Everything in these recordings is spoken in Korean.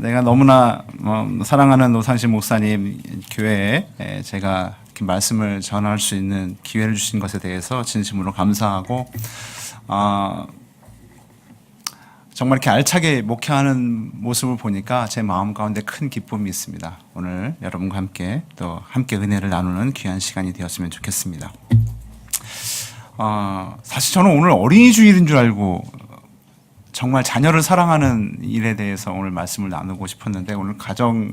내가 너무나 사랑하는 노상신 목사님 교회에 제가 이렇게 말씀을 전할 수 있는 기회를 주신 것에 대해서 진심으로 감사하고 정말 이렇게 알차게 목회하는 모습을 보니까 제 마음 가운데 큰 기쁨이 있습니다. 오늘 여러분과 함께 또 함께 은혜를 나누는 귀한 시간이 되었으면 좋겠습니다. 사실 저는 오늘 어린이 주일인 줄 알고 정말 자녀를 사랑하는 일에 대해서 오늘 말씀을 나누고 싶었는데 오늘 가정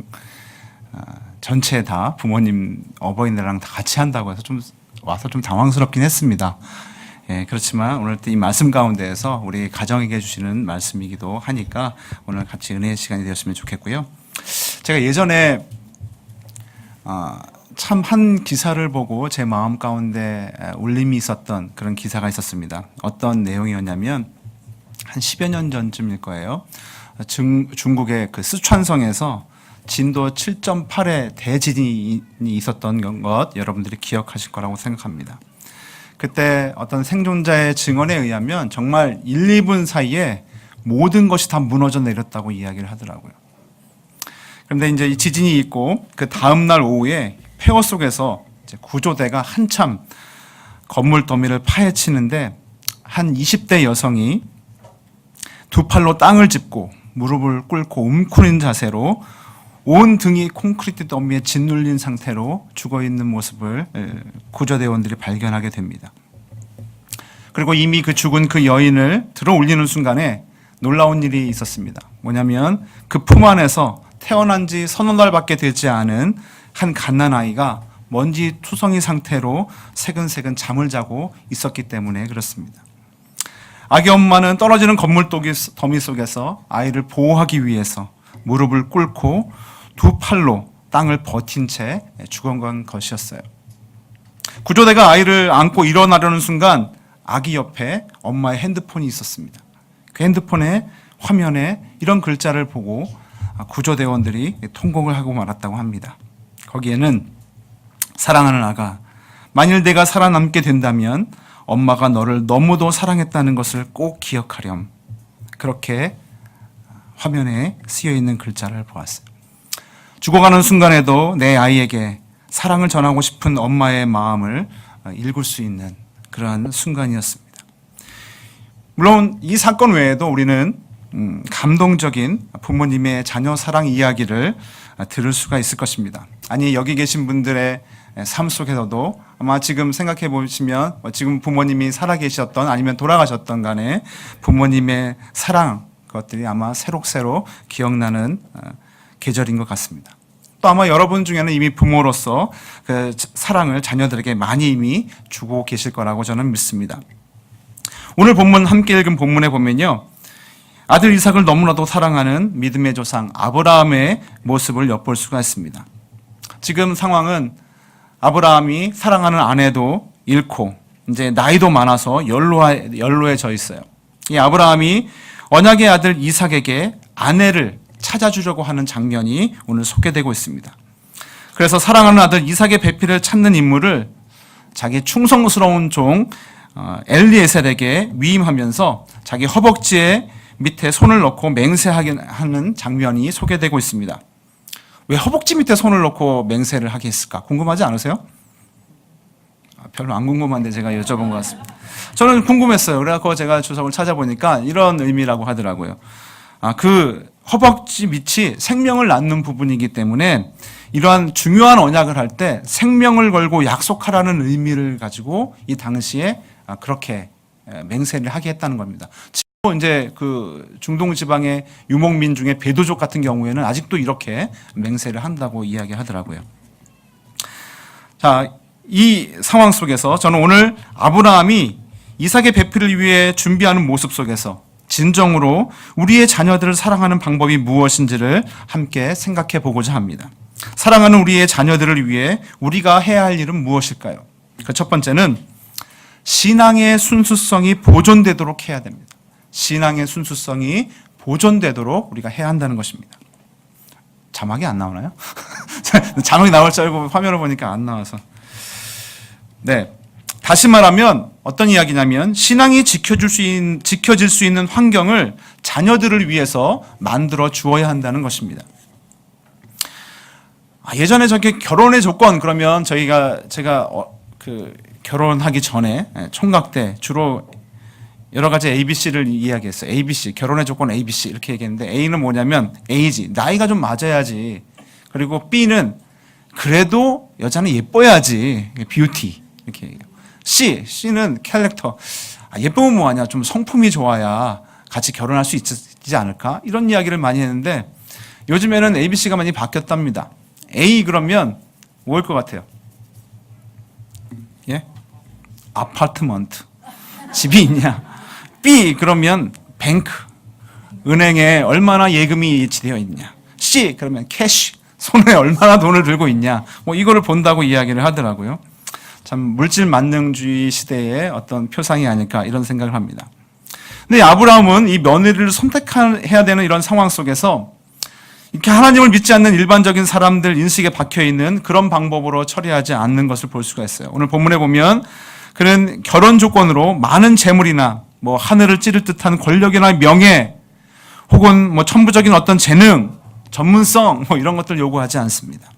전체 다 부모님 어버이날랑 다 같이 한다고 해서 좀 와서 좀 당황스럽긴 했습니다. 예, 그렇지만 오늘 또 이 말씀 가운데에서 우리 가정에게 주시는 말씀이기도 하니까 오늘 같이 은혜의 시간이 되었으면 좋겠고요. 제가 예전에 참 한 기사를 보고 제 마음 가운데 울림이 있었던 그런 기사가 있었습니다. 어떤 내용이었냐면 한 10여 년 전쯤일 거예요. 중국의 그 스촨성에서 진도 7.8의 대지진이 있었던 것 여러분들이 기억하실 거라고 생각합니다. 그때 어떤 생존자의 증언에 의하면 정말 1, 2분 사이에 모든 것이 다 무너져 내렸다고 이야기를 하더라고요. 그런데 이제 이 지진이 있고 그 다음 날 오후에 폐허 속에서 이제 구조대가 한참 건물 더미를 파헤치는데 한 20대 여성이 두 팔로 땅을 짚고 무릎을 꿇고 움츠린 자세로 온 등이 콘크리트 더미에 짓눌린 상태로 죽어있는 모습을 구조대원들이 발견하게 됩니다. 그리고 이미 그 죽은 그 여인을 들어 올리는 순간에 놀라운 일이 있었습니다. 뭐냐면 그 품 안에서 태어난 지 서너 달밖에 되지 않은 한 갓난아이가 먼지 투성이 상태로 새근새근 잠을 자고 있었기 때문에 그렇습니다. 아기 엄마는 떨어지는 건물 더미 속에서 아이를 보호하기 위해서 무릎을 꿇고 두 팔로 땅을 버틴 채 죽어간 것이었어요. 구조대가 아이를 안고 일어나려는 순간 아기 옆에 엄마의 핸드폰이 있었습니다. 그 핸드폰의 화면에 이런 글자를 보고 구조대원들이 통곡을 하고 말았다고 합니다. 거기에는 사랑하는 아가, 만일 내가 살아남게 된다면 엄마가 너를 너무도 사랑했다는 것을 꼭 기억하렴. 그렇게 화면에 쓰여있는 글자를 보았어요. 죽어가는 순간에도 내 아이에게 사랑을 전하고 싶은 엄마의 마음을 읽을 수 있는 그러한 순간이었습니다. 물론 이 사건 외에도 우리는 감동적인 부모님의 자녀 사랑 이야기를 들을 수가 있을 것입니다. 아니, 여기 계신 분들의 삶 속에서도 아마 지금 생각해 보시면 지금 부모님이 살아계셨던 아니면 돌아가셨던 간에 부모님의 사랑 그것들이 아마 새록새록 기억나는 계절인 것 같습니다. 또 아마 여러분 중에는 이미 부모로서 그 사랑을 자녀들에게 많이 이미 주고 계실 거라고 저는 믿습니다. 오늘 본문 함께 읽은 본문에 보면요, 아들 이삭을 너무나도 사랑하는 믿음의 조상 아브라함의 모습을 엿볼 수가 있습니다. 지금 상황은 아브라함이 사랑하는 아내도 잃고 이제 나이도 많아서 연로해져 있어요. 이 아브라함이 언약의 아들 이삭에게 아내를 찾아주려고 하는 장면이 오늘 소개되고 있습니다. 그래서 사랑하는 아들 이삭의 배필을 찾는 인물을 자기 충성스러운 종 엘리에셀에게 위임하면서 자기 허벅지에 밑에 손을 넣고 맹세하는 장면이 소개되고 있습니다. 왜 허벅지 밑에 손을 넣고 맹세를 하게 했을까? 궁금하지 않으세요? 별로 안 궁금한데 제가 여쭤본 것 같습니다. 저는 궁금했어요. 그래서 제가 주석을 찾아보니까 이런 의미라고 하더라고요. 그 허벅지 밑이 생명을 낳는 부분이기 때문에 이러한 중요한 언약을 할 때 생명을 걸고 약속하라는 의미를 가지고 이 당시에 그렇게 맹세를 하게 했다는 겁니다. 이제 그 중동 지방의 유목민 중에 베두족 같은 경우에는 아직도 이렇게 맹세를 한다고 이야기하더라고요. 자, 이 상황 속에서 저는 오늘 아브라함이 이삭의 배필을 위해 준비하는 모습 속에서 진정으로 우리의 자녀들을 사랑하는 방법이 무엇인지를 함께 생각해 보고자 합니다. 사랑하는 우리의 자녀들을 위해 우리가 해야 할 일은 무엇일까요? 그 첫 번째는 신앙의 순수성이 보존되도록 해야 됩니다. 신앙의 순수성이 보존되도록 우리가 해야 한다는 것입니다. 자막이 안 나오나요? 자막이 나올 줄 알고 화면을 보니까 안 나와서. 네. 다시 말하면 어떤 이야기냐면 신앙이 지켜질 수 있는 환경을 자녀들을 위해서 만들어 주어야 한다는 것입니다. 예전에 저게 결혼의 조건 그러면 제가 결혼하기 전에 총각 때 주로 여러 가지 ABC를 이야기했어요. ABC, 결혼의 조건 ABC 이렇게 얘기했는데 A는 뭐냐면 A지, 나이가 좀 맞아야지. 그리고 B는 그래도 여자는 예뻐야지, 뷰티 이렇게 얘기해요. C는 캐릭터, 예쁘면 뭐하냐, 좀 성품이 좋아야 같이 결혼할 수 있지 않을까? 이런 이야기를 많이 했는데 요즘에는 ABC가 많이 바뀌었답니다. A 그러면 뭐일 것 같아요? 예? 아파트먼트, 집이 있냐? B 그러면 뱅크, 은행에 얼마나 예금이 예치되어 있냐? C 그러면 캐시, 손에 얼마나 돈을 들고 있냐? 뭐 이거를 본다고 이야기를 하더라고요. 참 물질 만능주의 시대의 어떤 표상이 아닐까 이런 생각을 합니다. 근데 아브라함은 이 며느리를 선택해야 되는 이런 상황 속에서 이렇게 하나님을 믿지 않는 일반적인 사람들 인식에 박혀 있는 그런 방법으로 처리하지 않는 것을 볼 수가 있어요. 오늘 본문에 보면 그는 결혼 조건으로 많은 재물이나 뭐 하늘을 찌를 듯한 권력이나 명예 혹은 뭐 천부적인 어떤 재능, 전문성 뭐 이런 것들 요구하지 않습니다.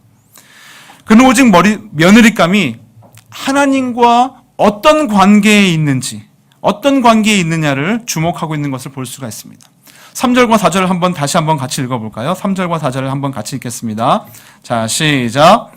그는 오직 며느리감이 하나님과 어떤 관계에 있는지, 어떤 관계에 있느냐를 주목하고 있는 것을 볼 수가 있습니다. 3절과 4절을 다시 한번 같이 읽어볼까요? 3절과 4절을 한번 같이 읽겠습니다. 자, 시작.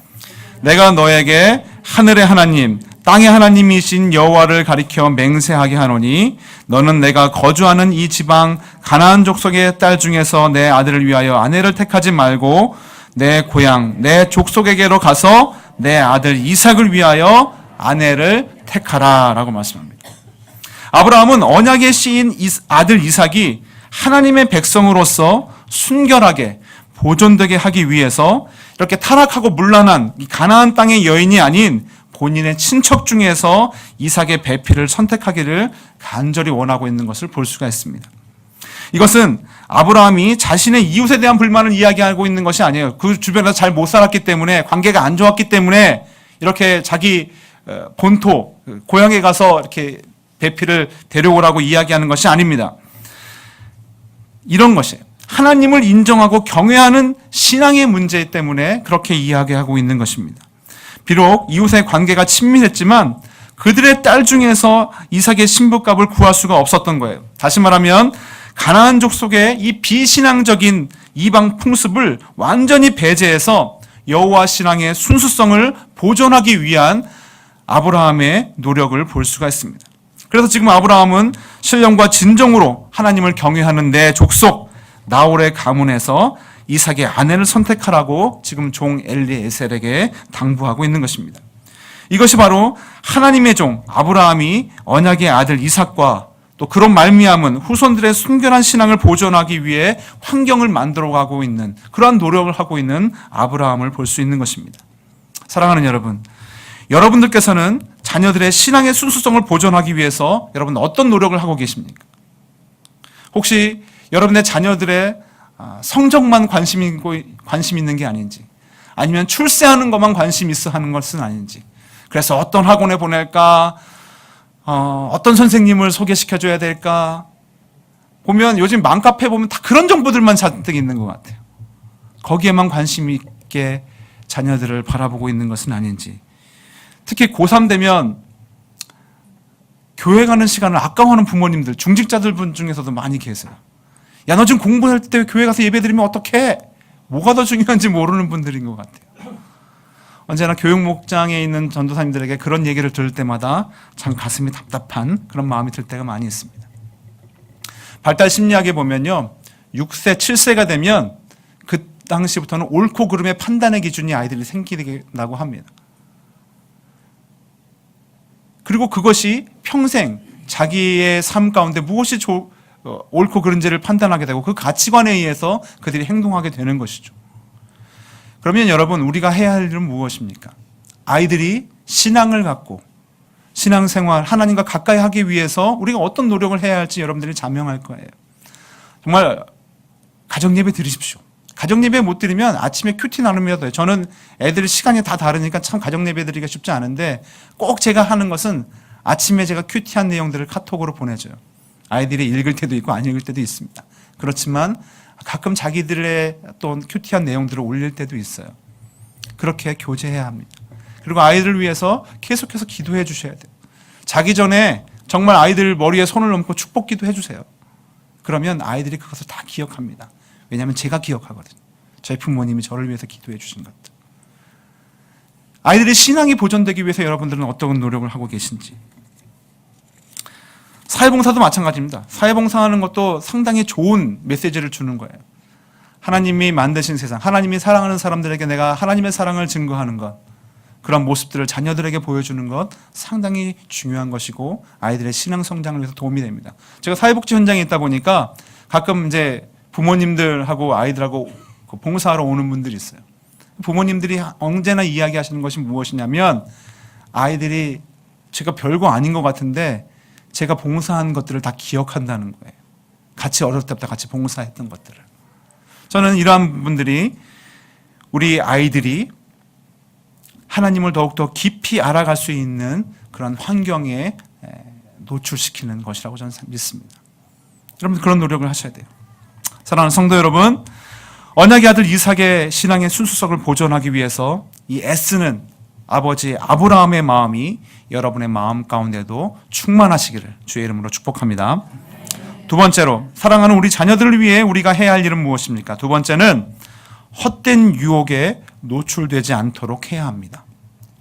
내가 너에게 하늘의 하나님, 땅의 하나님이신 여호와를 가리켜 맹세하게 하노니 너는 내가 거주하는 이 지방 가나안 족속의 딸 중에서 내 아들을 위하여 아내를 택하지 말고 내 고향, 내 족속에게로 가서 내 아들 이삭을 위하여 아내를 택하라 라고 말씀합니다. 아브라함은 언약의 씨인 아들 이삭이 하나님의 백성으로서 순결하게 보존되게 하기 위해서 이렇게 타락하고 문란한 이 가나안 땅의 여인이 아닌 본인의 친척 중에서 이삭의 배필을 선택하기를 간절히 원하고 있는 것을 볼 수가 있습니다. 이것은 아브라함이 자신의 이웃에 대한 불만을 이야기하고 있는 것이 아니에요. 그 주변에서 잘 못 살았기 때문에, 관계가 안 좋았기 때문에 이렇게 자기 본토, 고향에 가서 이렇게 배필을 데려오라고 이야기하는 것이 아닙니다. 이런 것이에요. 하나님을 인정하고 경외하는 신앙의 문제 때문에 그렇게 이야기하고 있는 것입니다. 비록 이웃의 관계가 친밀했지만 그들의 딸 중에서 이삭의 신부값을 구할 수가 없었던 거예요. 다시 말하면 가나안 족속의 이 비신앙적인 이방 풍습을 완전히 배제해서 여호와 신앙의 순수성을 보존하기 위한 아브라함의 노력을 볼 수가 있습니다. 그래서 지금 아브라함은 신령과 진정으로 하나님을 경외하는 내 족속 나홀의 가문에서 이삭의 아내를 선택하라고 지금 종 엘리에셀에게 당부하고 있는 것입니다. 이것이 바로 하나님의 종 아브라함이 언약의 아들 이삭과 또 그런 말미암은 후손들의 순결한 신앙을 보존하기 위해 환경을 만들어가고 있는 그러한 노력을 하고 있는 아브라함을 볼 수 있는 것입니다. 사랑하는 여러분, 여러분들께서는 자녀들의 신앙의 순수성을 보존하기 위해서 여러분 어떤 노력을 하고 계십니까? 혹시 여러분의 자녀들의 성적만 관심 있는 게 아닌지, 아니면 출세하는 것만 관심 있어 하는 것은 아닌지, 그래서 어떤 학원에 보낼까, 어떤 선생님을 소개시켜줘야 될까, 보면 요즘 맘카페 보면 다 그런 정보들만 잔뜩 있는 것 같아요. 거기에만 관심 있게 자녀들을 바라보고 있는 것은 아닌지, 특히 고3 되면 교회 가는 시간을 아까워하는 부모님들, 중직자들 분 중에서도 많이 계세요. 야, 너 지금 공부할 때 교회 가서 예배 드리면 어떡해? 뭐가 더 중요한지 모르는 분들인 것 같아요. 언제나 교육 목장에 있는 전도사님들에게 그런 얘기를 들을 때마다 참 가슴이 답답한 그런 마음이 들 때가 많이 있습니다. 발달 심리학에 보면요, 6세, 7세가 되면 그 당시부터는 옳고 그름의 판단의 기준이 아이들이 생긴다고 합니다. 그리고 그것이 평생 자기의 삶 가운데 무엇이 옳고 그른지를 판단하게 되고 그 가치관에 의해서 그들이 행동하게 되는 것이죠. 그러면 여러분, 우리가 해야 할 일은 무엇입니까? 아이들이 신앙을 갖고 신앙생활, 하나님과 가까이 하기 위해서 우리가 어떤 노력을 해야 할지 여러분들이 자명할 거예요. 정말 가정예배 드리십시오. 가정예배 못 드리면 아침에 큐티 나누면 돼요. 저는 애들 시간이 다 다르니까 참 가정예배 드리기가 쉽지 않은데 꼭 제가 하는 것은 아침에 제가 큐티한 내용들을 카톡으로 보내줘요. 아이들이 읽을 때도 있고 안 읽을 때도 있습니다. 그렇지만 가끔 자기들의 또 큐티한 내용들을 올릴 때도 있어요. 그렇게 교제해야 합니다. 그리고 아이들을 위해서 계속해서 기도해 주셔야 돼요. 자기 전에 정말 아이들 머리에 손을 얹고 축복 기도해 주세요. 그러면 아이들이 그것을 다 기억합니다. 왜냐하면 제가 기억하거든요. 저희 부모님이 저를 위해서 기도해 주신 것들. 아이들의 신앙이 보존되기 위해서 여러분들은 어떤 노력을 하고 계신지. 사회봉사도 마찬가지입니다. 사회봉사하는 것도 상당히 좋은 메시지를 주는 거예요. 하나님이 만드신 세상, 하나님이 사랑하는 사람들에게 내가 하나님의 사랑을 증거하는 것, 그런 모습들을 자녀들에게 보여주는 것 상당히 중요한 것이고 아이들의 신앙 성장을 위해서 도움이 됩니다. 제가 사회복지 현장에 있다 보니까 가끔 이제 부모님들하고 아이들하고 봉사하러 오는 분들이 있어요. 부모님들이 언제나 이야기하시는 것이 무엇이냐면 아이들이 제가 별거 아닌 것 같은데 제가 봉사한 것들을 다 기억한다는 거예요. 같이 어렸을 때부터 같이 봉사했던 것들을. 저는 이러한 분들이 우리 아이들이 하나님을 더욱더 깊이 알아갈 수 있는 그런 환경에 노출시키는 것이라고 저는 믿습니다. 여러분 그런 노력을 하셔야 돼요. 사랑하는 성도 여러분, 언약의 아들 이삭의 신앙의 순수성을 보존하기 위해서 이 애쓰는 아버지 아브라함의 마음이 여러분의 마음 가운데도 충만하시기를 주의 이름으로 축복합니다. 두 번째로 사랑하는 우리 자녀들을 위해 우리가 해야 할 일은 무엇입니까? 두 번째는 헛된 유혹에 노출되지 않도록 해야 합니다.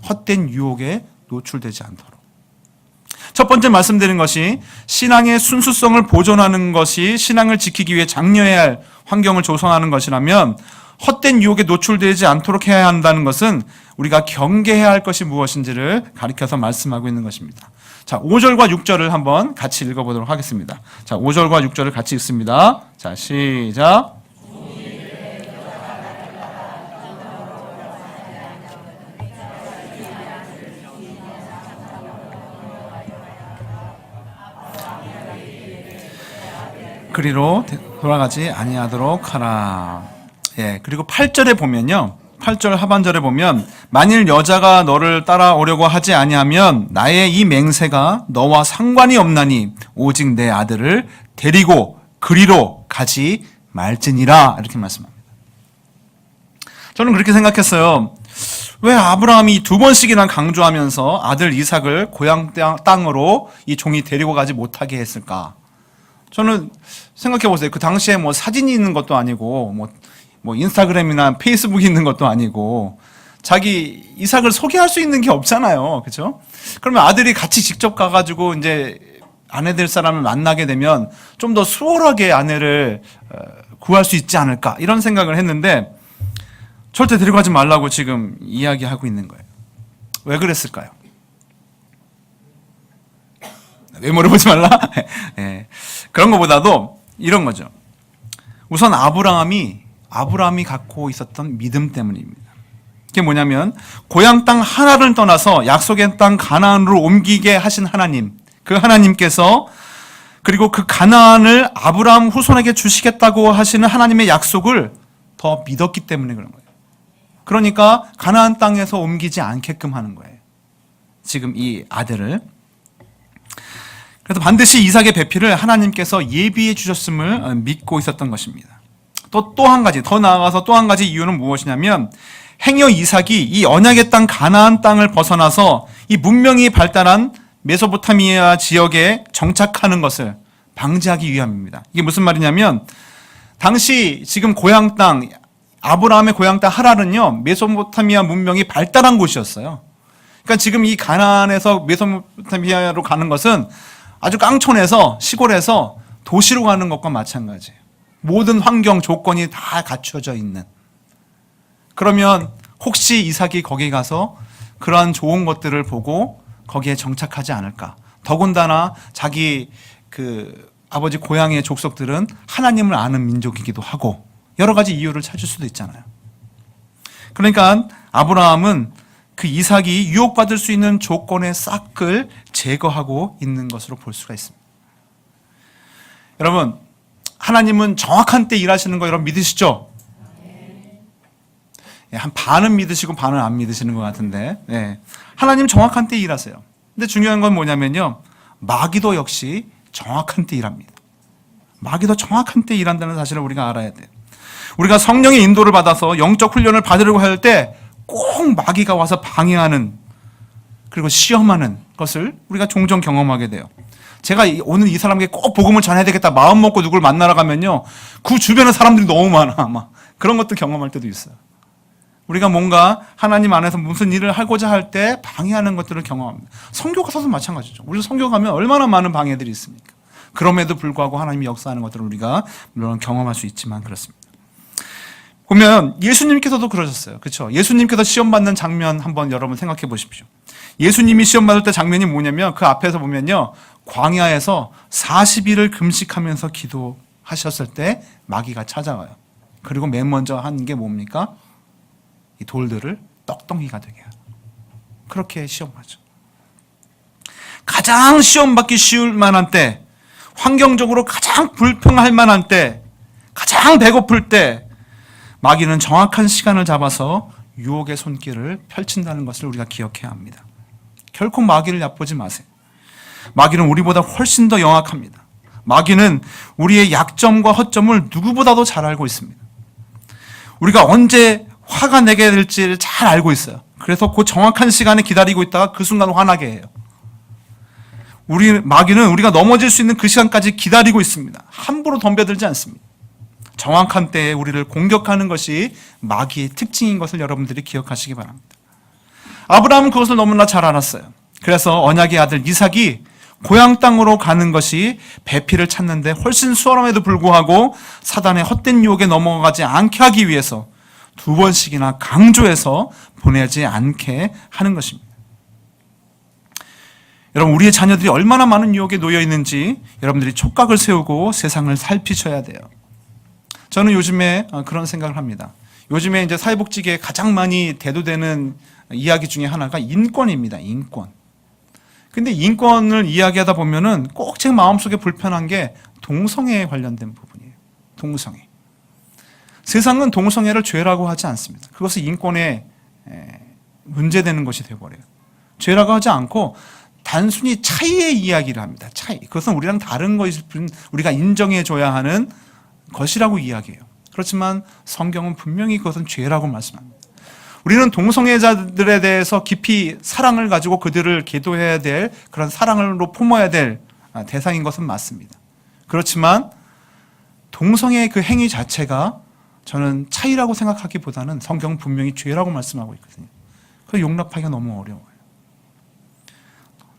헛된 유혹에 노출되지 않도록. 첫 번째 말씀드린 것이 신앙의 순수성을 보존하는 것이 신앙을 지키기 위해 장려해야 할 환경을 조성하는 것이라면 헛된 유혹에 노출되지 않도록 해야 한다는 것은 우리가 경계해야 할 것이 무엇인지를 가리켜서 말씀하고 있는 것입니다. 자, 5절과 6절을 한번 같이 읽어보도록 하겠습니다. 자, 5절과 6절을 같이 읽습니다. 자, 시작. 그리로 돌아가지 아니하도록 하라. 예, 그리고 8절에 보면요. 8절 하반절에 보면 만일 여자가 너를 따라오려고 하지 아니하면 나의 이 맹세가 너와 상관이 없나니 오직 내 아들을 데리고 그리로 가지 말지니라 이렇게 말씀합니다. 저는 그렇게 생각했어요. 왜 아브라함이 두 번씩이나 강조하면서 아들 이삭을 고향 땅으로 이 종이 데리고 가지 못하게 했을까? 저는 생각해 보세요. 그 당시에 뭐 사진이 있는 것도 아니고 뭐 인스타그램이나 페이스북이 있는 것도 아니고 자기 이삭을 소개할 수 있는 게 없잖아요. 그렇죠? 그러면 아들이 같이 직접 가가지고 이제 아내 될 사람을 만나게 되면 좀 더 수월하게 아내를 구할 수 있지 않을까 이런 생각을 했는데 절대 데려가지 말라고 지금 이야기하고 있는 거예요. 왜 그랬을까요? 외모를 보지 말라? 네. 그런 것보다도 이런 거죠. 우선 아브라함이 갖고 있었던 믿음 때문입니다. 그게 뭐냐면 고향 땅 하나를 떠나서 약속의 땅 가나안으로 옮기게 하신 하나님, 그 하나님께서 그리고 그 가나안을 아브라함 후손에게 주시겠다고 하시는 하나님의 약속을 더 믿었기 때문에 그런 거예요. 그러니까 가나안 땅에서 옮기지 않게끔 하는 거예요. 지금 이 아들을. 그래서 반드시 이삭의 배필을 하나님께서 예비해 주셨음을 믿고 있었던 것입니다. 또 한 가지, 더 나아가서 또 한 가지 이유는 무엇이냐면 행여 이삭이 이 언약의 땅 가나안 땅을 벗어나서 이 문명이 발달한 메소포타미아 지역에 정착하는 것을 방지하기 위함입니다. 이게 무슨 말이냐면 당시 지금 고향 땅 아브라함의 고향 땅 하랄은요 메소포타미아 문명이 발달한 곳이었어요. 그러니까 지금 이 가나안에서 메소포타미아로 가는 것은 아주 깡촌에서 시골에서 도시로 가는 것과 마찬가지예요. 모든 환경 조건이 다 갖춰져 있는. 그러면 혹시 이삭이 거기 가서 그러한 좋은 것들을 보고 거기에 정착하지 않을까? 더군다나 자기 그 아버지 고향의 족속들은 하나님을 아는 민족이기도 하고 여러 가지 이유를 찾을 수도 있잖아요. 그러니까 아브라함은 그 이삭이 유혹받을 수 있는 조건의 싹을 제거하고 있는 것으로 볼 수가 있습니다. 여러분, 하나님은 정확한 때 일하시는 거 여러분 믿으시죠? 한 반은 믿으시고 반은 안 믿으시는 것 같은데 하나님 정확한 때 일하세요. 근데 중요한 건 뭐냐면요. 마귀도 역시 정확한 때 일합니다. 마귀도 정확한 때 일한다는 사실을 우리가 알아야 돼요. 우리가 성령의 인도를 받아서 영적 훈련을 받으려고 할 때 꼭 마귀가 와서 방해하는, 그리고 시험하는 것을 우리가 종종 경험하게 돼요. 제가 오늘 이 사람에게 꼭 복음을 전해야 되겠다 마음 먹고 누굴 만나러 가면요, 그 주변에 사람들이 너무 많아. 막 그런 것도 경험할 때도 있어요. 우리가 뭔가 하나님 안에서 무슨 일을 하고자 할 때 방해하는 것들을 경험합니다. 선교 가서도 마찬가지죠. 우리 선교 가면 얼마나 많은 방해들이 있습니까? 그럼에도 불구하고 하나님이 역사하는 것들을 우리가 물론 경험할 수 있지만 그렇습니다. 보면 예수님께서도 그러셨어요. 그렇죠? 예수님께서 시험 받는 장면 한번 여러분 생각해 보십시오. 예수님이 시험 받을 때 장면이 뭐냐면 그 앞에서 보면요, 광야에서 40일을 금식하면서 기도하셨을 때 마귀가 찾아와요. 그리고 맨 먼저 한 게 뭡니까? 이 돌들을 떡덩이가 되게 해요. 그렇게 시험하죠. 가장 시험 받기 쉬울 만한 때, 환경적으로 가장 불평할 만한 때, 가장 배고플 때 마귀는 정확한 시간을 잡아서 유혹의 손길을 펼친다는 것을 우리가 기억해야 합니다. 결코 마귀를 얕보지 마세요. 마귀는 우리보다 훨씬 더 영악합니다. 마귀는 우리의 약점과 허점을 누구보다도 잘 알고 있습니다. 우리가 언제 화가 내게 될지를 잘 알고 있어요. 그래서 그 정확한 시간에 기다리고 있다가 그 순간 화나게 해요. 마귀는 우리가 넘어질 수 있는 그 시간까지 기다리고 있습니다. 함부로 덤벼들지 않습니다. 정확한 때에 우리를 공격하는 것이 마귀의 특징인 것을 여러분들이 기억하시기 바랍니다. 아브라함은 그것을 너무나 잘 알았어요. 그래서 언약의 아들 이삭이 고향 땅으로 가는 것이 배필을 찾는데 훨씬 수월함에도 불구하고 사단의 헛된 유혹에 넘어가지 않게 하기 위해서 2번씩이나 강조해서 보내지 않게 하는 것입니다. 여러분, 우리의 자녀들이 얼마나 많은 유혹에 놓여 있는지 여러분들이 촉각을 세우고 세상을 살피셔야 돼요. 저는 요즘에 그런 생각을 합니다. 요즘에 이제 사회복지계에 가장 많이 대두되는 이야기 중에 하나가 인권입니다. 인권. 근데 인권을 이야기하다 보면은 꼭 제 마음속에 불편한 게 동성애에 관련된 부분이에요. 동성애. 세상은 동성애를 죄라고 하지 않습니다. 그것은 인권에 문제되는 것이 되어버려요. 죄라고 하지 않고 단순히 차이의 이야기를 합니다. 차이. 그것은 우리랑 다른 것일 뿐 우리가 인정해줘야 하는 것이라고 이야기해요. 그렇지만 성경은 분명히 그것은 죄라고 말씀합니다. 우리는 동성애자들에 대해서 깊이 사랑을 가지고 그들을 계도해야 될, 그런 사랑으로 품어야 될 대상인 것은 맞습니다. 그렇지만 동성애의 그 행위 자체가 저는 차이라고 생각하기보다는 성경은 분명히 죄라고 말씀하고 있거든요. 그걸 용납하기가 너무 어려워요.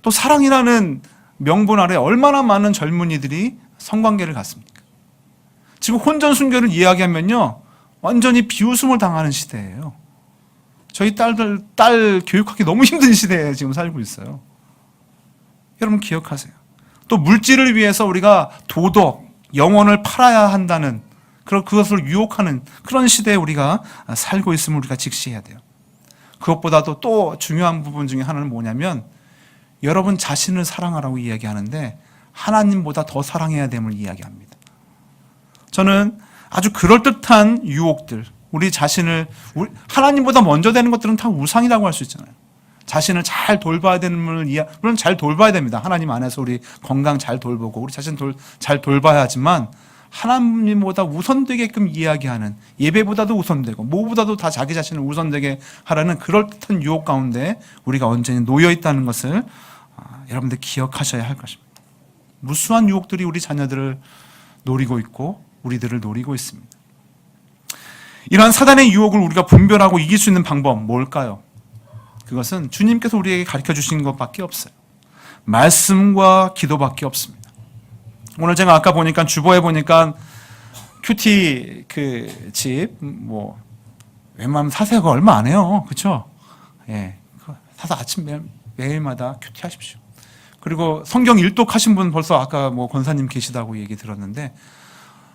또 사랑이라는 명분 아래 얼마나 많은 젊은이들이 성관계를 갖습니까? 지금 혼전순결을 이야기하면요, 완전히 비웃음을 당하는 시대예요. 저희 딸 교육하기 너무 힘든 시대에 지금 살고 있어요. 여러분 기억하세요. 또 물질을 위해서 우리가 도덕, 영혼을 팔아야 한다는, 그것을 유혹하는 그런 시대에 우리가 살고 있음을 우리가 직시해야 돼요. 그것보다도 또 중요한 부분 중에 하나는 뭐냐면, 여러분 자신을 사랑하라고 이야기하는데 하나님보다 더 사랑해야 됨을 이야기합니다. 저는 아주 그럴듯한 유혹들, 우리 자신을 하나님보다 먼저 되는 것들은 다 우상이라고 할 수 있잖아요. 자신을 잘 돌봐야 되는 물론 잘 돌봐야 됩니다. 하나님 안에서 우리 건강 잘 돌보고 우리 자신 잘 돌봐야 하지만 하나님보다 우선되게끔 이야기하는, 예배보다도 우선되고 뭐보다도 다 자기 자신을 우선되게 하라는 그럴듯한 유혹 가운데 우리가 언제나 놓여 있다는 것을 여러분들 기억하셔야 할 것입니다. 무수한 유혹들이 우리 자녀들을 노리고 있고 우리들을 노리고 있습니다. 이러한 사단의 유혹을 우리가 분별하고 이길 수 있는 방법 뭘까요? 그것은 주님께서 우리에게 가르쳐 주신 것밖에 없어요. 말씀과 기도밖에 없습니다. 오늘 제가 아까 보니까 주보에 보니까 큐티 그 집 뭐 웬만하면 사세가 얼마 안 해요. 그렇죠? 예. 사서 아침 매일마다 큐티 하십시오. 그리고 성경 일독하신 분 벌써 아까 뭐 권사님 계시다고 얘기 들었는데,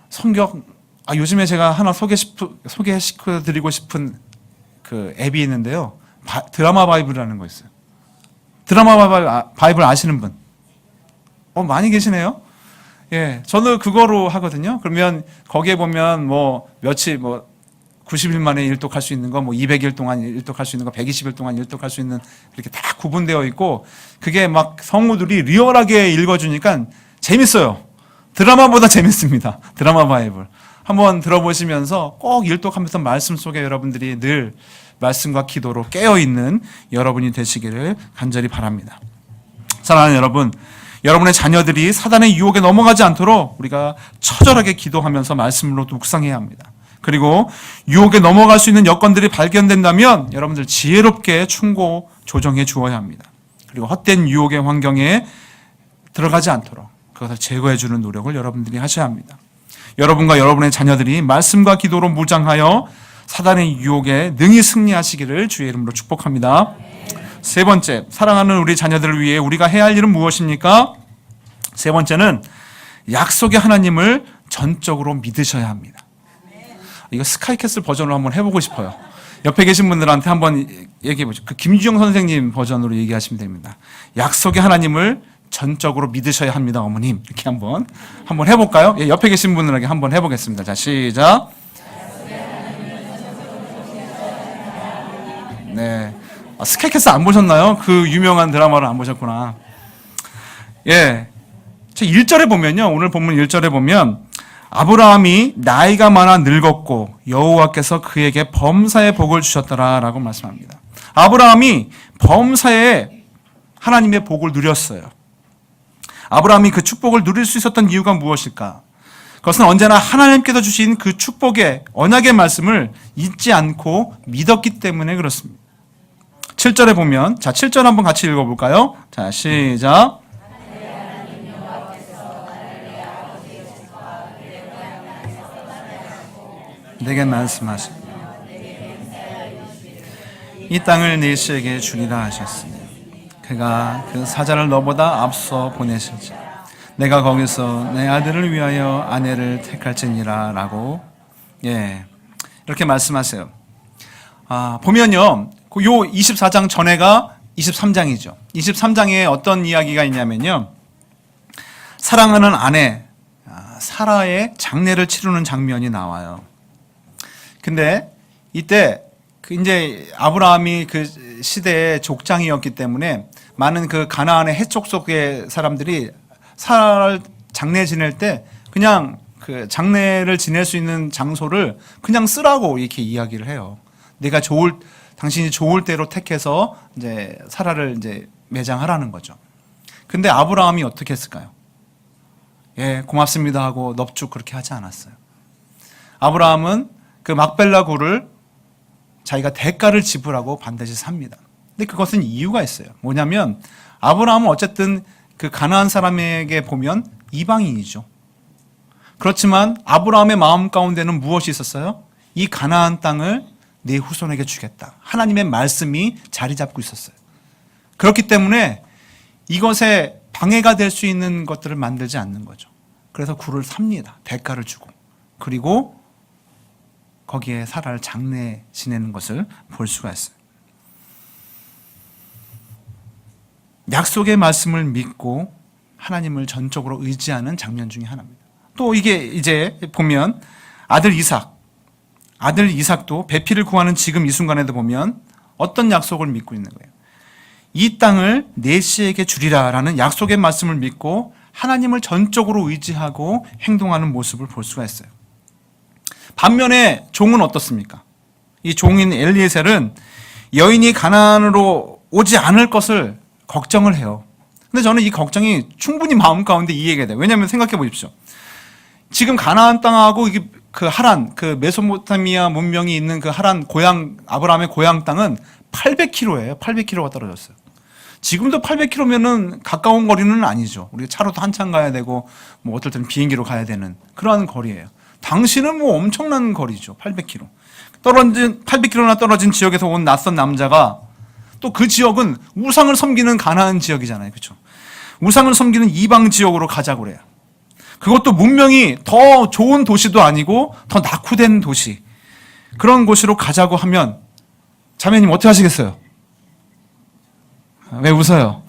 성경 요즘에 제가 하나 소개시켜 드리고 싶은 그 앱이 있는데요. 드라마 바이블이라는 거 있어요. 드라마 바이블 아시는 분? 많이 계시네요. 예, 저는 그거로 하거든요. 그러면 거기에 보면 뭐 며칠 90일 만에 일독할 수 있는 거, 뭐 200일 동안 일독할 수 있는 거, 120일 동안 일독할 수 있는 이렇게 다 구분되어 있고 그게 막 성우들이 리얼하게 읽어주니까 재밌어요. 드라마보다 재밌습니다. 드라마 바이블. 한번 들어보시면서 꼭 일독하면서 말씀 속에 여러분들이 늘 말씀과 기도로 깨어있는 여러분이 되시기를 간절히 바랍니다. 사랑하는 여러분, 여러분의 자녀들이 사단의 유혹에 넘어가지 않도록 우리가 처절하게 기도하면서 말씀으로 묵상해야 합니다. 그리고 유혹에 넘어갈 수 있는 여건들이 발견된다면 여러분들 지혜롭게 충고 조정해 주어야 합니다. 그리고 헛된 유혹의 환경에 들어가지 않도록 그것을 제거해 주는 노력을 여러분들이 하셔야 합니다. 여러분과 여러분의 자녀들이 말씀과 기도로 무장하여 사단의 유혹에 능히 승리하시기를 주의 이름으로 축복합니다. 세 번째, 사랑하는 우리 자녀들을 위해 우리가 해야 할 일은 무엇입니까? 세 번째는 약속의 하나님을 전적으로 믿으셔야 합니다. 이거 스카이캐슬 버전으로 한번 해보고 싶어요. 옆에 계신 분들한테 한번 얘기해보죠. 그 김주영 선생님 버전으로 얘기하시면 됩니다. 약속의 하나님을 전적으로 믿으셔야 합니다, 어머님. 이렇게 한번 해볼까요? 예, 옆에 계신 분들에게 한번 해보겠습니다. 자, 시작. 네. 스카이캐슬 안 보셨나요? 그 유명한 드라마를 안 보셨구나. 예. 1절에 보면요. 오늘 본문 1절에 보면 아브라함이 나이가 많아 늙었고 여호와께서 그에게 범사의 복을 주셨더라라고 말씀합니다. 아브라함이 범사의 하나님의 복을 누렸어요. 아브라함이 그 축복을 누릴 수 있었던 이유가 무엇일까? 그것은 언제나 하나님께서 주신 그 축복의 언약의 말씀을 잊지 않고 믿었기 때문에 그렇습니다. 7절에 보면, 자, 7절 한번 같이 읽어볼까요? 자, 시작. 내게 말씀하시니 이 땅을 네 씨에게 주리라 하셨으니 그가 그 사자를 너보다 앞서 보내실지 내가 거기서 내 아들을 위하여 아내를 택할지니라 라고 이렇게 말씀하세요. 보면요, 요 24장 전에가 23장이죠. 23장에 어떤 이야기가 있냐면요, 사랑하는 아내 사라의 장례를 치르는 장면이 나와요. 근데 이때 이제 아브라함이 그 시대의 족장이었기 때문에 많은 그 가나안의 해족 속의 사람들이 사라를 장례 지낼 때 그냥 그 장례를 지낼 수 있는 장소를 그냥 쓰라고 이렇게 이야기를 해요. 당신이 좋을 대로 택해서 이제 사라를 이제 매장하라는 거죠. 근데 아브라함이 어떻게 했을까요? 예, 고맙습니다 하고 넙죽 그렇게 하지 않았어요. 아브라함은 그 막벨라 굴을 자기가 대가를 지불하고 반드시 삽니다. 근데 그것은 이유가 있어요. 뭐냐면 아브라함은 어쨌든 그 가나안 사람에게 보면 이방인이죠. 그렇지만 아브라함의 마음 가운데는 무엇이 있었어요? 이 가나안 땅을 내 후손에게 주겠다. 하나님의 말씀이 자리 잡고 있었어요. 그렇기 때문에 이것에 방해가 될 수 있는 것들을 만들지 않는 거죠. 그래서 굴을 삽니다. 대가를 주고. 그리고 거기에 사라를 장례 지내는 것을 볼 수가 있어요. 약속의 말씀을 믿고 하나님을 전적으로 의지하는 장면 중에 하나입니다. 또 이게 이제 보면 아들 이삭도 배필을 구하는 지금 이 순간에도 보면 어떤 약속을 믿고 있는 거예요. 이 땅을 내 씨에게 주리라라는 약속의 말씀을 믿고 하나님을 전적으로 의지하고 행동하는 모습을 볼 수가 있어요. 반면에 종은 어떻습니까? 이 종인 엘리에셀은 여인이 가나안으로 오지 않을 것을 걱정을 해요. 근데 저는 이 걱정이 충분히 마음 가운데 이해가 돼요. 왜냐하면 생각해 보십시오. 지금 가나안 땅하고 이게 그 하란, 그 메소포타미아 문명이 있는 그 하란 아브라함의 고향 땅은 800km예요. 800km가 떨어졌어요. 지금도 800km면은 가까운 거리는 아니죠. 우리가 차로도 한참 가야 되고, 뭐 어떨 때는 비행기로 가야 되는 그러한 거리예요. 당시는 뭐 엄청난 거리죠. 800km. 800km나 떨어진 지역에서 온 낯선 남자가 또 그 지역은 우상을 섬기는 가나안 지역이잖아요. 그렇죠? 우상을 섬기는 이방 지역으로 가자고 그래요. 그것도 문명이 더 좋은 도시도 아니고 더 낙후된 도시. 그런 곳으로 가자고 하면 자매님 어떻게 하시겠어요? 왜 웃어요?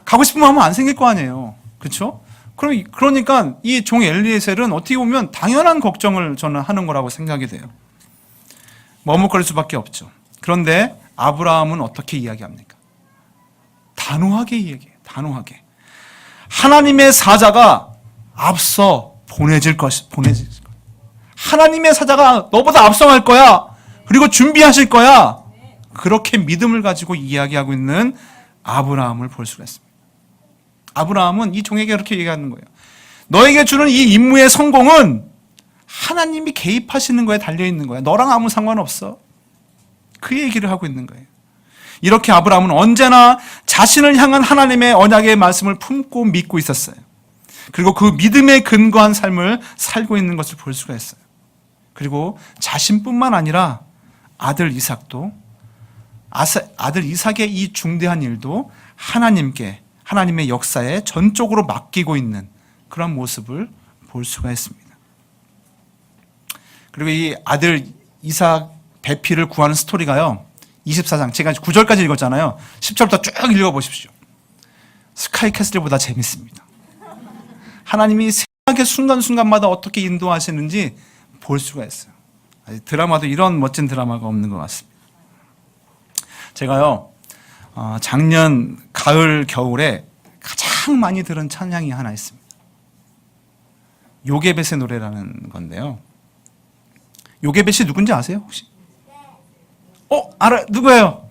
가고 싶은 마음은 안 생길 거 아니에요. 그렇죠? 그러니까 이 종 엘리에셀은 어떻게 보면 당연한 걱정을 저는 하는 거라고 생각이 돼요. 머뭇거릴 수밖에 없죠. 그런데 아브라함은 어떻게 이야기합니까? 단호하게 이야기해요. 단호하게. 하나님의 사자가 앞서 보내질 것. 하나님의 사자가 너보다 앞서갈 거야. 그리고 준비하실 거야. 그렇게 믿음을 가지고 이야기하고 있는 아브라함을 볼 수가 있습니다. 아브라함은 이 종에게 그렇게 얘기하는 거예요. 너에게 주는 이 임무의 성공은 하나님이 개입하시는 거에 달려있는 거야. 너랑 아무 상관없어. 그 얘기를 하고 있는 거예요. 이렇게 아브라함은 언제나 자신을 향한 하나님의 언약의 말씀을 품고 믿고 있었어요. 그리고 그 믿음에 근거한 삶을 살고 있는 것을 볼 수가 있어요. 그리고 자신뿐만 아니라 아들 이삭도, 아들 이삭의 이 중대한 일도 하나님의 역사에 전적으로 맡기고 있는 그런 모습을 볼 수가 있습니다. 그리고 이 아들 이삭 배필을 구하는 스토리가요, 24장, 제가 9절까지 읽었잖아요. 10절부터 쭉 읽어보십시오. 스카이캐슬보다 재밌습니다. 하나님이 생각의 순간순간마다 어떻게 인도하시는지 볼 수가 있어요. 드라마도 이런 멋진 드라마가 없는 것 같습니다. 제가요, 작년 가을 겨울에 가장 많이 들은 찬양이 하나 있습니다. 요게벳의 노래라는 건데요. 요게벳이 누군지 아세요 혹시? 알아. 누구예요?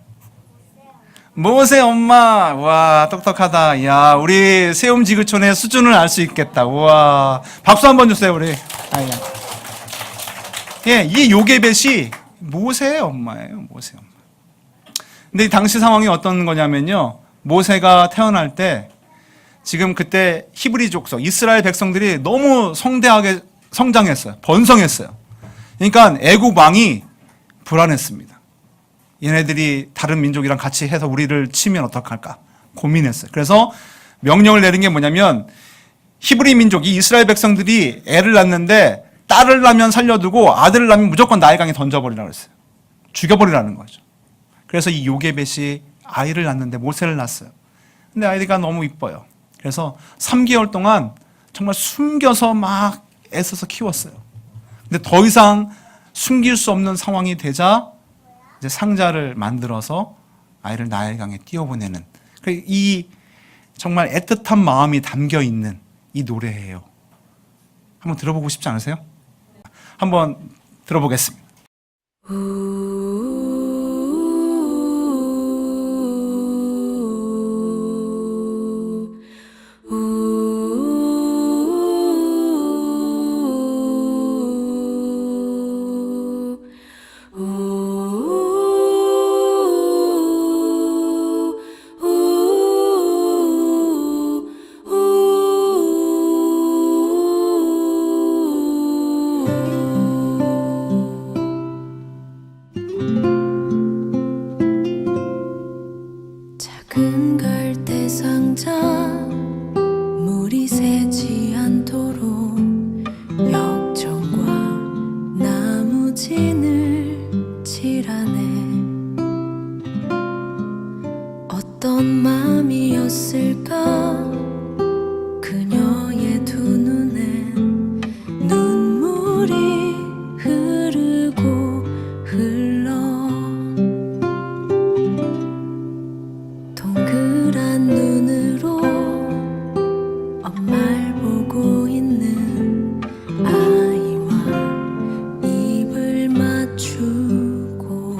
모세 엄마. 와, 똑똑하다. 야, 우리 세움지구촌의 수준을 알 수 있겠다. 우와, 박수 한번 주세요 우리. 예, 이 요게벳이 모세의 엄마예요. 모세 엄마. 근데 당시 상황이 어떤 거냐면요, 모세가 태어날 때 지금 그때 히브리 족속 이스라엘 백성들이 너무 성대하게 성장했어요. 번성했어요. 그러니까 애굽 왕이 불안했습니다. 얘네들이 다른 민족이랑 같이 해서 우리를 치면 어떡할까 고민했어요. 그래서 명령을 내린 게 뭐냐면, 히브리 민족이 이스라엘 백성들이 애를 낳는데 딸을 낳으면 살려두고 아들을 낳으면 무조건 나일강에 던져버리라고 했어요. 죽여버리라는 거죠. 그래서 이 요게벳이 아이를 낳는데 모세를 낳았어요. 근데 아이가 너무 이뻐요. 그래서 3개월 동안 정말 숨겨서 막 애써서 키웠어요. 근데 더 이상 숨길 수 없는 상황이 되자 이제 상자를 만들어서 아이를 나일강에 띄워보내는, 이 정말 애틋한 마음이 담겨 있는 이 노래예요. 한번 들어보고 싶지 않으세요? 한번 들어보겠습니다. 작은 갈대 상자, 물이 새지 않도록 역청과 나무진을 칠하네. 어떤 마음이었을까, 그녀의 두 눈엔 눈물이 흐르고 흘러. 동그란 눈으로 엄마를 보고 있는 아이와 입을 맞추고,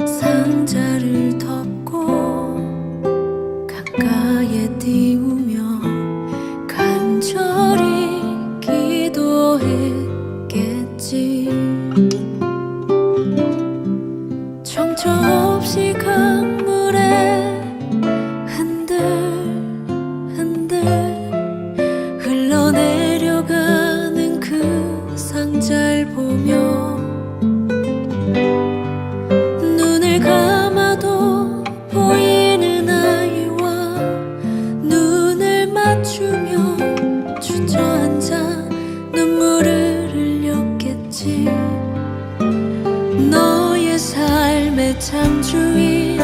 상자를 덮고 가까이에 띄우며 간절히 기도했겠지. 정처 없이 강물에 흔들흔들 흘러내려가는 그 상자를 보며 눈을 감아도 보이는 아이와 눈을 맞추며 주저앉아 눈물을 흘렸겠지. 너의 삶의 참 주인,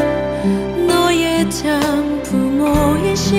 너의 참 부모이신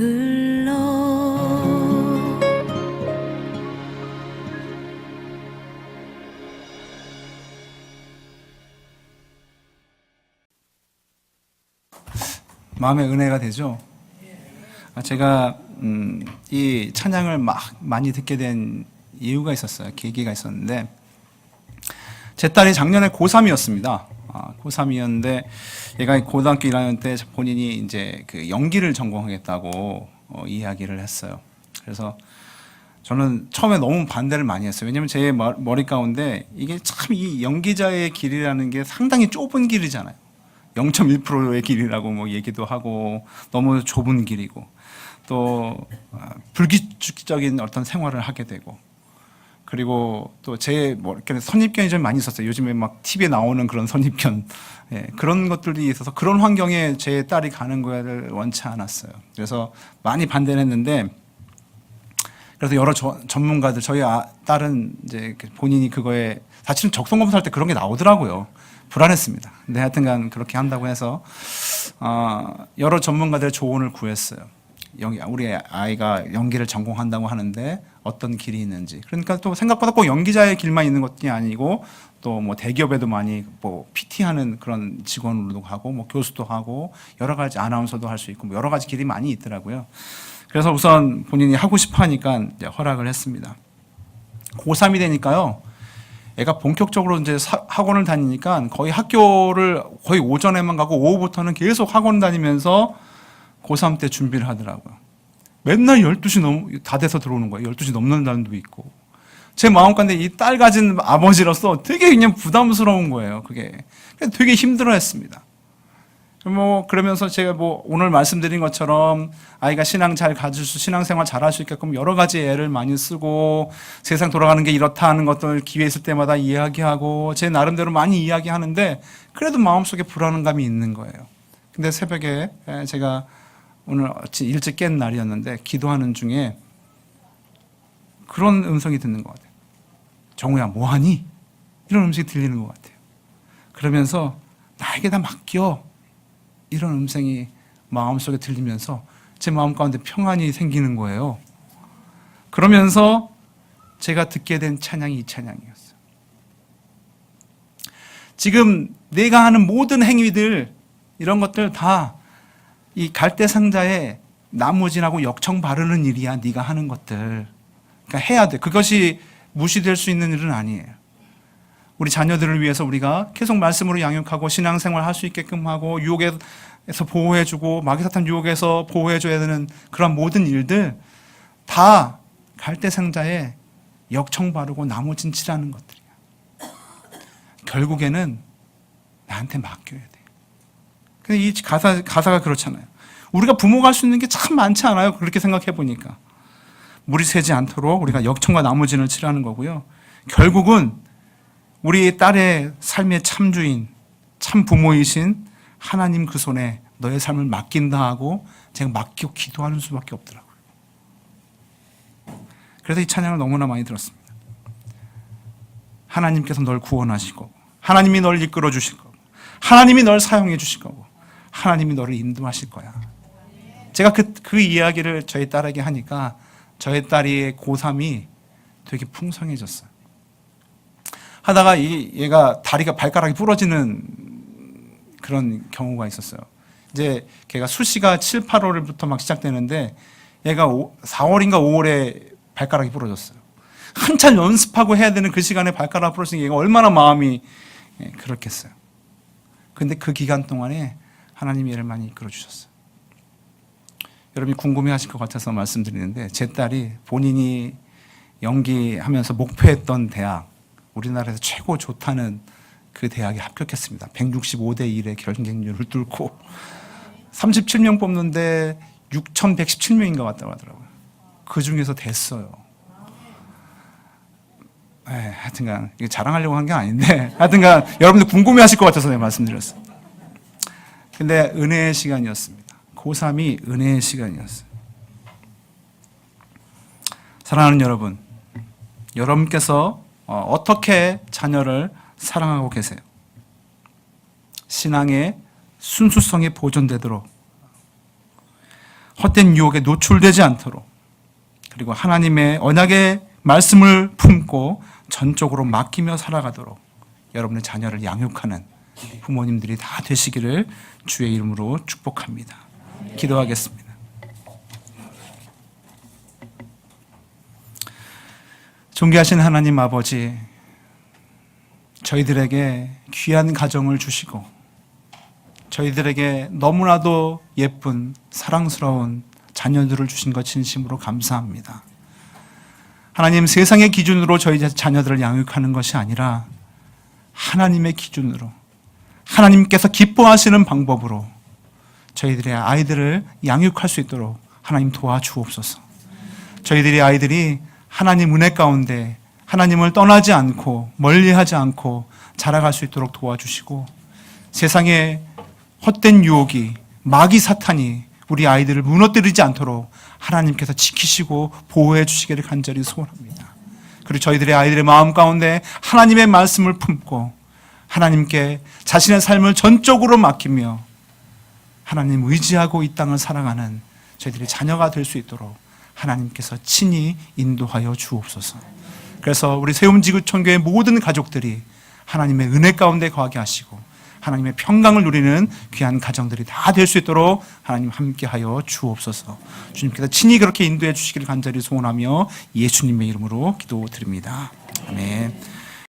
흘러 마음의 은혜가 되죠. 제가 이 찬양을 많이 듣게 된 이유가 있었어요. 계기가 있었는데, 제 딸이 작년에 고3이었습니다. 고3이었는데 얘가 고등학교 1학년 때 본인이 이제 그 연기를 전공하겠다고 이야기를 했어요. 그래서 저는 처음에 너무 반대를 많이 했어요. 왜냐면 제 머리 가운데 이게 참 이 연기자의 길이라는 게 상당히 좁은 길이잖아요. 0.1%의 길이라고 뭐 얘기도 하고 너무 좁은 길이고, 또 불규칙적인 어떤 생활을 하게 되고, 그리고 또 제 이렇게 선입견이 좀 많이 있었어요. 요즘에 막 TV에 나오는 그런 선입견, 그런 것들이 있어서 그런 환경에 제 딸이 가는 거를 원치 않았어요. 그래서 많이 반대를 했는데, 그래서 여러 전문가들, 저희 딸은 이제 본인이 그거에 사실은 적성 검사할 때 그런 게 나오더라고요. 불안했습니다. 근데 하여튼간 그렇게 한다고 해서 여러 전문가들의 조언을 구했어요. 우리 아이가 연기를 전공한다고 하는데 어떤 길이 있는지. 그러니까 또 생각보다 꼭 연기자의 길만 있는 것이 아니고, 또 뭐 대기업에도 많이 뭐 PT하는 그런 직원으로도 가고, 뭐 교수도 하고, 여러 가지 아나운서도 할 수 있고, 뭐 여러 가지 길이 많이 있더라고요. 그래서 우선 본인이 하고 싶어 하니까 이제 허락을 했습니다. 고3이 되니까요, 애가 본격적으로 이제 학원을 다니니까 거의 학교를 거의 오전에만 가고 오후부터는 계속 학원 다니면서 고3 때 준비를 하더라고요. 맨날 12시 다 돼서 들어오는 거예요. 12시 넘는 날도 있고. 제 마음 가운데 이 딸 가진 아버지로서 되게 그냥 부담스러운 거예요. 그게 되게 힘들어했습니다. 뭐 그러면서 제가 뭐 오늘 말씀드린 것처럼 아이가 신앙 잘 가질 신앙생활 잘할 수 있게끔 여러 가지 애를 많이 쓰고, 세상 돌아가는 게 이렇다 하는 것들 기회 있을 때마다 이야기하고 제 나름대로 많이 이야기하는데, 그래도 마음속에 불안감이 있는 거예요. 근데 새벽에 제가 오늘 일찍 깬 날이었는데 기도하는 중에 그런 음성이 듣는 것 같아요. 정우야, 뭐하니? 이런 음성이 들리는 것 같아요. 그러면서 나에게 다 맡겨, 이런 음성이 마음속에 들리면서 제 마음 가운데 평안이 생기는 거예요. 그러면서 제가 듣게 된 찬양이 이 찬양이었어요. 지금 내가 하는 모든 행위들, 이런 것들 다 이 갈대 상자에 나무진하고 역청 바르는 일이야. 네가 하는 것들. 그러니까 해야 돼. 그것이 무시될 수 있는 일은 아니에요. 우리 자녀들을 위해서 우리가 계속 말씀으로 양육하고 신앙생활 할 수 있게끔 하고, 유혹에서 보호해주고 마귀사탄 유혹에서 보호해줘야 되는 그런 모든 일들 다 갈대 상자에 역청 바르고 나무진 칠하는 것들이야. 결국에는 나한테 맡겨야 돼. 근데 이 가사가 그렇잖아요. 우리가 부모가 할 수 있는 게 참 많지 않아요? 그렇게 생각해 보니까. 물이 새지 않도록 우리가 역청과 나무진을 칠하는 거고요. 결국은 우리 딸의 삶의 참주인, 참 부모이신 하나님 그 손에 너의 삶을 맡긴다 하고 제가 맡기고 기도하는 수밖에 없더라고요. 그래서 이 찬양을 너무나 많이 들었습니다. 하나님께서 널 구원하실 거고, 하나님이 널 이끌어 주실 거고, 하나님이 널 사용해 주실 거고, 하나님이 너를 인도하실 거야. 제가 그 이야기를 저희 딸에게 하니까 저희 딸이 고3이 되게 풍성해졌어요. 하다가 얘가 발가락이 부러지는 그런 경우가 있었어요. 이제 걔가 수시가 7, 8월부터 막 시작되는데 얘가 4월인가 5월에 발가락이 부러졌어요. 한참 연습하고 해야 되는 그 시간에 발가락 부러지는 얘가 얼마나 마음이 그렇겠어요. 근데 그 기간 동안에 하나님이 얘를 많이 이끌어 주셨어요. 여러분이 궁금해하실 것 같아서 말씀드리는데, 제 딸이 본인이 연기하면서 목표했던 대학, 우리나라에서 최고 좋다는 그 대학에 합격했습니다. 165대 1의 경쟁률을 뚫고 37명 뽑는데 6,117명인가 왔다고 하더라고요. 그 중에서 됐어요. 하여튼간 이게 자랑하려고 한 게 아닌데, 하여튼간 여러분들 궁금해하실 것 같아서 내가 말씀드렸어요. 근데 은혜의 시간이었습니다. 고3이 은혜의 시간이었어요. 사랑하는 여러분, 여러분께서 어떻게 자녀를 사랑하고 계세요? 신앙의 순수성이 보존되도록 헛된 유혹에 노출되지 않도록, 그리고 하나님의 언약의 말씀을 품고 전적으로 맡기며 살아가도록 여러분의 자녀를 양육하는 부모님들이 다 되시기를 주의 이름으로 축복합니다. 기도하겠습니다. 존귀하신 하나님 아버지, 저희들에게 귀한 가정을 주시고 저희들에게 너무나도 예쁜 사랑스러운 자녀들을 주신 것 진심으로 감사합니다. 하나님, 세상의 기준으로 저희 자녀들을 양육하는 것이 아니라 하나님의 기준으로, 하나님께서 기뻐하시는 방법으로 저희들의 아이들을 양육할 수 있도록 하나님 도와주옵소서. 저희들의 아이들이 하나님 은혜 가운데 하나님을 떠나지 않고 멀리하지 않고 자라갈 수 있도록 도와주시고, 세상의 헛된 유혹이, 마귀 사탄이 우리 아이들을 무너뜨리지 않도록 하나님께서 지키시고 보호해 주시기를 간절히 소원합니다. 그리고 저희들의 아이들의 마음 가운데 하나님의 말씀을 품고 하나님께 자신의 삶을 전적으로 맡기며 하나님 의지하고 이 땅을 살아가는 저희들의 자녀가 될 수 있도록 하나님께서 친히 인도하여 주옵소서. 그래서 우리 세움지구촌교회 모든 가족들이 하나님의 은혜 가운데 거하게 하시고 하나님의 평강을 누리는 귀한 가정들이 다 될 수 있도록 하나님 함께하여 주옵소서. 주님께서 친히 그렇게 인도해 주시기를 간절히 소원하며 예수님의 이름으로 기도드립니다. 아멘.